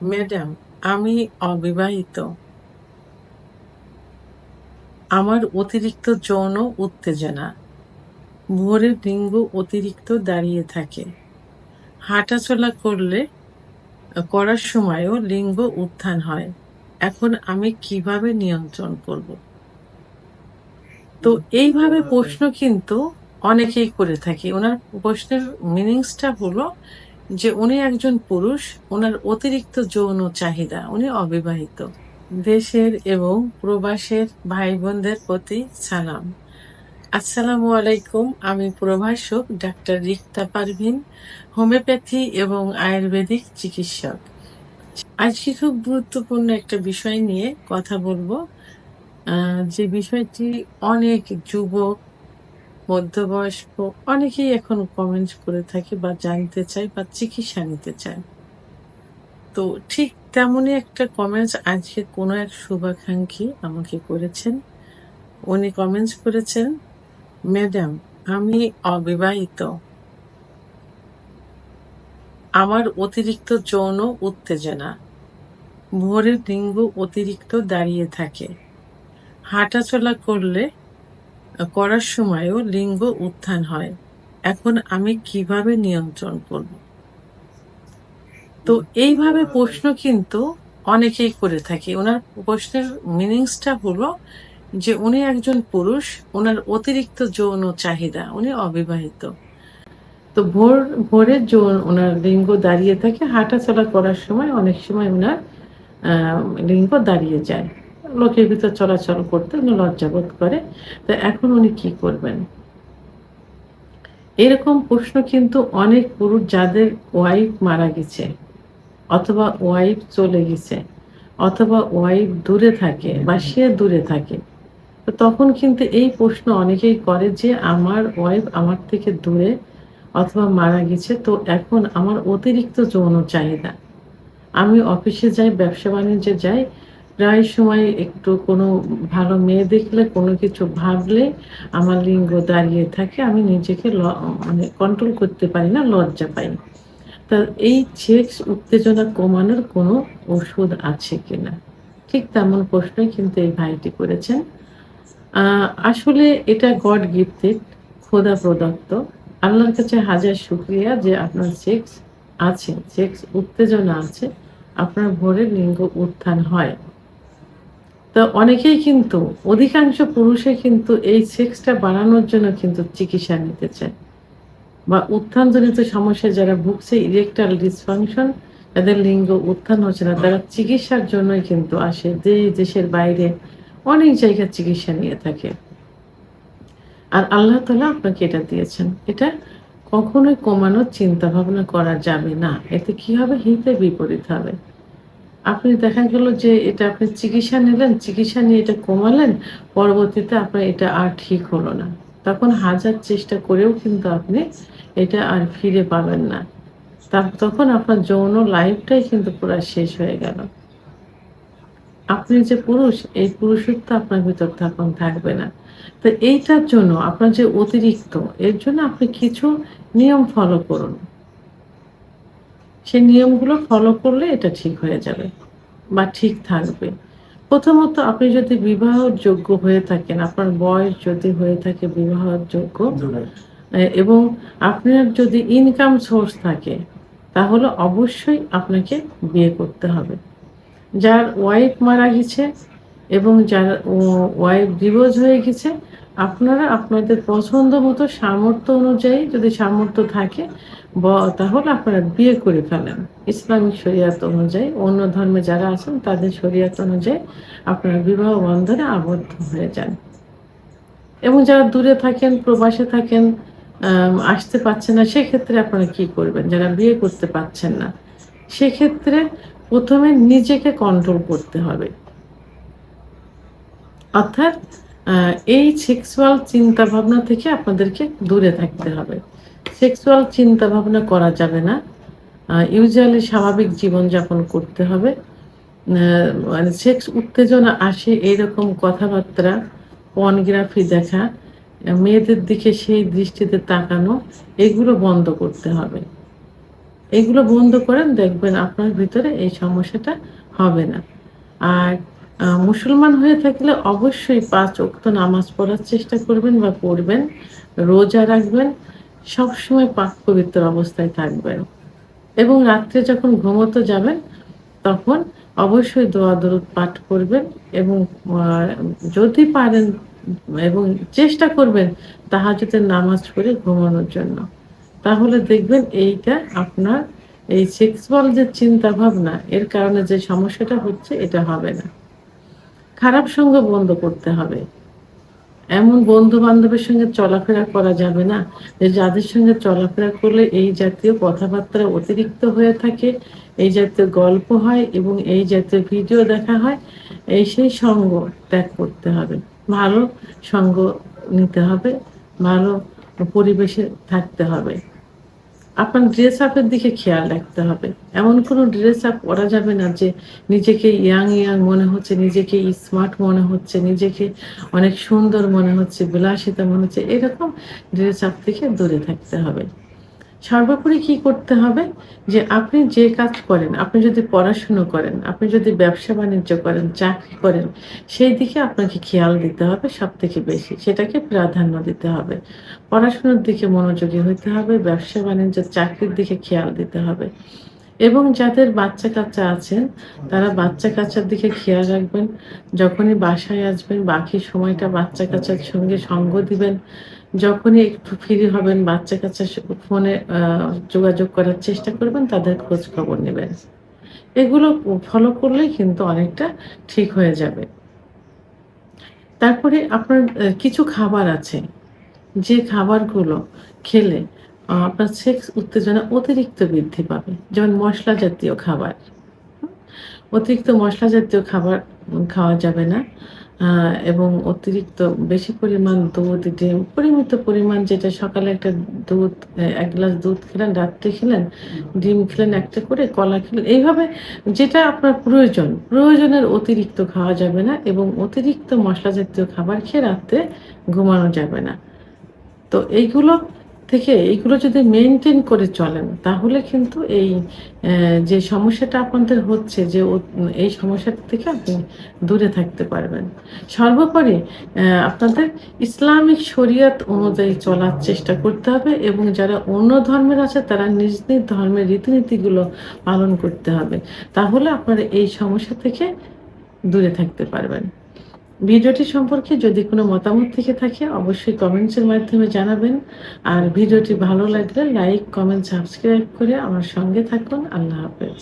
Madam, আমি অবিবাহিত। আমার অতিরিক্ত যৌন উত্তেজনা। ভোরের লিঙ্গ অতিরিক্ত দাঁড়িয়ে থাকে। হাঁটাচলা করার সময়ও লিঙ্গ উত্থান হয়। এখন আমি কিভাবে নিয়ন্ত্রণ করব? তো এইভাবে প্রশ্ন কিন্তু অনেকেই করে থাকে। উনার প্রশ্নের মিনিংসটা হলো যে উনি একজন পুরুষ, উনার অতিরিক্ত যৌন চাহিদা, উনি অবিবাহিত। দেশের এবং প্রবাসের ভাই বোনদের প্রতি সালাম। আসসালামু আলাইকুম। আমি প্রভাষক ডাক্তার রিক্তা পারভিন, হোমিওপ্যাথি এবং আয়ুর্বেদিক চিকিৎসক। আজকে খুব গুরুত্বপূর্ণ একটা বিষয় নিয়ে কথা বলবো। যে বিষয়টি অনেক যুবক, মধ্যবয়স্ক অনেকেই এখন কমেন্ট করে থাকে বা জানতে চায় বা চিকিৎসা নিতে চায়। তো ঠিক তেমনই একটা কমেন্টস আজকে কোনো এক শুভাকাঙ্ক্ষী আমাকে করেছেন। উনি কমেন্টস করেছেন, ম্যাডাম, আমি অবিবাহিত। আমার অতিরিক্ত যৌন উত্তেজনা। ভোরের লিঙ্গ অতিরিক্ত দাঁড়িয়ে থাকে। হাঁটাচলা করার সময়ও লিঙ্গ উত্থান হয়। এখন আমি কিভাবে নিয়ন্ত্রণ করব? তো এইভাবে প্রশ্ন কিন্তু অনেকেই করে থাকে। উনার প্রশ্নের মিনিংসটা হলো যে উনি একজন পুরুষ, উনার অতিরিক্ত যৌন চাহিদা, উনি অবিবাহিত। তো ভোরে উনার লিঙ্গ দাঁড়িয়ে থাকে, হাঁটাচলা করার সময় অনেক সময় উনার লিঙ্গ দাঁড়িয়ে যায়। লোকের ভিতর চলাচল করতে উনি লজ্জাবোধ করে। তো এখন উনি কি করবেন? এরকম প্রশ্ন কিন্তু অনেক পুরুষ যাদের ওয়াইফ মারা গেছে অথবা ওয়াইফ চলে গেছে অথবা ওয়াইফ দূরে থাকে বা সে দূরে থাকে, তো তখন কিন্তু এই প্রশ্ন অনেকেই করে যে আমার ওয়াইফ আমার থেকে দূরে অথবা মারা গেছে, তো এখন আমার অতিরিক্ত যৌন চাহিদা। আমি অফিসে যাই, ব্যবসা বাণিজ্যে যাই, প্রায় সময় একটু কোনো ভালো মেয়ে দেখলে, কোনো কিছু ভাবলে আমার লিঙ্গ দাঁড়িয়ে থাকে। আমি নিজেকে মানে কন্ট্রোল করতে পারি না, লজ্জা পাই। তা এই সেক্স উত্তেজনা কমানোর কোনো ওষুধ আছে কিনা? ঠিক তেমন প্রশ্নই কিন্তু এই ভাইটি করেছেন। আসলে এটা গড গিফটেড, খোদা প্রদত্ত। আল্লাহর কাছে হাজার শুকরিয়া যে আপনার সেক্স আছে, সেক্স উত্তেজনা আছে, আপনার ভোরে লিঙ্গ উত্থান হয়। তো অনেকেই কিন্তু, অধিকাংশ পুরুষে কিন্তু এই সেক্সটা বাড়ানোর জন্য কিন্তু চিকিৎসা নিতে চায় বা উত্থানজনিত সমস্যায় যারা ভুগছে, ইরেকটাইল ডিসফাংশন, তাদের লিঙ্গ উত্থান হচ্ছে না, তারা চিকিৎসার জন্যই কিন্তু আসে। দেশের বাইরে অনেক জায়গায় চিকিৎসা নিয়ে থাকে। আর আল্লাহ তাআলা আপনাকে এটা দিয়েছেন। এটা কখনোই কমানোর চিন্তা ভাবনা করা যাবে না। এতে কি হবে? হিতে বিপরীত হবে। আপনি দেখা গেল যে এটা আপনি চিকিৎসা নিলেন, চিকিৎসা নিয়ে এটা কমালেন, পরবর্তীতে আপনার এটা আর ঠিক হলো না। তখন হাজার চেষ্টা করেও কিন্তু আপনি এটা আর ফিরে পাবেন না। তখন আপনার যৌন লাইফটাই কিন্তু পুরা শেষ হয়ে গেল। আপনি যে পুরুষ, এই পুরুষত্ব আপনার ভিতর তখন থাকবে না। তো এইটার জন্য আপনার যে অতিরিক্ত, এর জন্য আপনি কিছু নিয়ম ফলো করুন। সেই নিয়মগুলো ফলো করলে এটা ঠিক হয়ে যাবে বা ঠিক থাকবে। প্রথমত, আপনি যদি বিবাহের যোগ্য হয়ে থাকেন, আপনার বয়স যদি হয়ে থাকে বিবাহের যোগ্য, এবং আপনার যদি ইনকাম সোর্স থাকে, তাহলে অবশ্যই আপনাকে বিয়ে করতে হবে। যার ওয়াইফ মারা গেছে এবং যার ওয়াইফ ডিভোর্স হয়ে গেছে, আপনারা আপনাদের পছন্দ মতো সামর্থ্য অনুযায়ী, যদি সামর্থ্য থাকে, তাহলে আপনারা বিয়ে করে ফেলেন। ইসলামিক শরিয়াত অনুযায়ী, অন্য ধর্মে যারা আছেন তাদের শরিয়াত অনুযায়ী আপনারা বিবাহ বন্ধনে আবদ্ধ হয়ে যান। এবং যারা দূরে থাকেন, প্রবাসে থাকেন, আসতে পারছেন না, সেক্ষেত্রে আপনারা কি করবেন? যারা বিয়ে করতে পারছেন না, সেক্ষেত্রে প্রথমে নিজেকে কন্ট্রোল করতে হবে। অর্থাৎ এই সেক্সুয়াল চিন্তাভাবনা থেকে আপনাদেরকে দূরে থাকতে হবে। সেক্সুয়াল চিন্তাভাবনা করা যাবে না। ইউজুয়ালি স্বাভাবিক জীবনযাপন করতে হবে। মানে সেক্স উত্তেজনা আসে এইরকম কথাবার্তা, পর্নোগ্রাফি দেখা, মেয়েদের দিকে সেই দৃষ্টিতে তাকানো, এগুলো বন্ধ করতে হবে। এগুলো বন্ধ করেন, দেখবেন আপনার ভিতরে এই সমস্যাটা হবে না। আর মুসলমান হয়ে থাকলে অবশ্যই ৫ ওয়াক্ত নামাজ পড়ার চেষ্টা করবেন বা পড়বেন, রোজা রাখবেন, সবসময় পাক পবিত্র অবস্থায় থাকবেন এবং রাত্রে যখন ঘুমোতে যাবেন তখন অবশ্যই দোয়া দরুদ পাঠ করবেন এবং আ যদি পারেন এবং চেষ্টা করবেন তাহাজ্জুদের নামাজ পড়ে ঘুমানোর জন্য। তাহলে দেখবেন এইটা আপনার এই সেক্সুয়াল যে চিন্তাভাবনা এর কারণে যে সমস্যাটা হচ্ছে এটা হবে না। খারাপ সঙ্গ বন্ধ করতে হবে। এমন বন্ধু-বান্ধবের সঙ্গে চলাফেরা করা যাবে না যে যাদের সঙ্গে চলাফেরা করলে এই জাতীয় কথাবার্তা অতিরিক্ত হয়ে থাকে, এই জাতীয় গল্প হয় এবং এই জাতীয় ভিডিও দেখা হয়। সেই সঙ্গ ত্যাগ করতে হবে। ভালো সঙ্গ নিতে হবে, ভালো পরিবেশে থাকতে হবে। আপনার ড্রেস আপ এর দিকে খেয়াল রাখতে হবে। এমন কোনো ড্রেস আপ পরা যাবে না যে নিজেকে ইয়াং মনে হচ্ছে, নিজেকে স্মার্ট মনে হচ্ছে, নিজেকে অনেক সুন্দর মনে হচ্ছে, বিলাসিতা মনে হচ্ছে। এরকম ড্রেস আপ থেকে দূরে থাকতে হবে। সর্বোপরি কি করতে হবে? যে আপনি যে কাজ করেন, আপনি যদি পড়াশুনো করেন, আপনি যদি ব্যবসা-বাণিজ্য করেন, চাকরি করেন, সেই দিকে আপনাকে খেয়াল দিতে হবে সবথেকে বেশি। সেটাকে প্রাধান্য দিতে হবে। পড়াশোনার দিকে মনোযোগী হইতে হবে, ব্যবসা-বাণিজ্য, চাকরির দিকে খেয়াল দিতে হবে। এবং যাদের বাচ্চা-কাচ্চা আছেন, তারা বাচ্চা-কাচ্চার দিকে খেয়াল রাখবেন। যখনই বাসায় আসবেন, বাকি সময়টা বাচ্চা-কাচ্চার সঙ্গে সঙ্গ দিবেন। যখনই একটু ফ্রি হবেন, বাচ্চা-কাচ্চার ফোনে যোগাযোগ করার চেষ্টা করবেন, তাদের খোঁজ খবর নিবেন। এগুলো ফলো করলেই কিন্তু অনেকটা ঠিক হয়ে যাবে। তারপরে আপনার কিছু খাবার আছে, যে খাবারগুলো খেলে আপনার সেক্স উত্তেজনা অতিরিক্ত বৃদ্ধি পাবে। যেমন মসলা জাতীয় খাবার। অতিরিক্ত মসলা জাতীয় খাবার খাওয়া যাবে না। এবং অতিরিক্ত বেশি পরিমাণ দুধ, ডিম, পরিমিত পরিমাণ যেটা সকালে একটা দুধ ১ গ্লাস দুধ খেলেন, রাত্রে খেলেন, ডিম খেলেন একটা করে, কলা খেলেন। এইভাবে যেটা আপনার প্রয়োজন, প্রয়োজনের অতিরিক্ত খাওয়া যাবে না এবং অতিরিক্ত মসলা জাতীয় খাবার খেয়ে রাত্রে ঘুমানো যাবে না। তো এইগুলো যদি মেইনটেইন করে চলেন তাহলে কিন্তু এই যে সমস্যাটা আপনাদের হচ্ছে যে এই সমস্যাটা থেকে আপনি দূরে থাকতে পারবেন। সর্বোপরি আপনাদের ইসলামিক শরিয়ত অনুযায়ী চলার চেষ্টা করতে হবে এবং যারা অন্য ধর্মের আছে তারা নিজ ধর্মের রীতিনীতিগুলো পালন করতে হবে। তাহলে আপনারা এই সমস্যা থেকে দূরে থাকতে পারবেন। ভিডিওটি সম্পর্কে যদি কোনো মতামত থেকে থাকে অবশ্যই কমেন্টসের মাধ্যমে জানাবেন। আর ভিডিওটি ভালো লাগলে লাইক, কমেন্ট, সাবস্ক্রাইব করে আমার সঙ্গে থাকুন। আল্লাহ হাফেজ।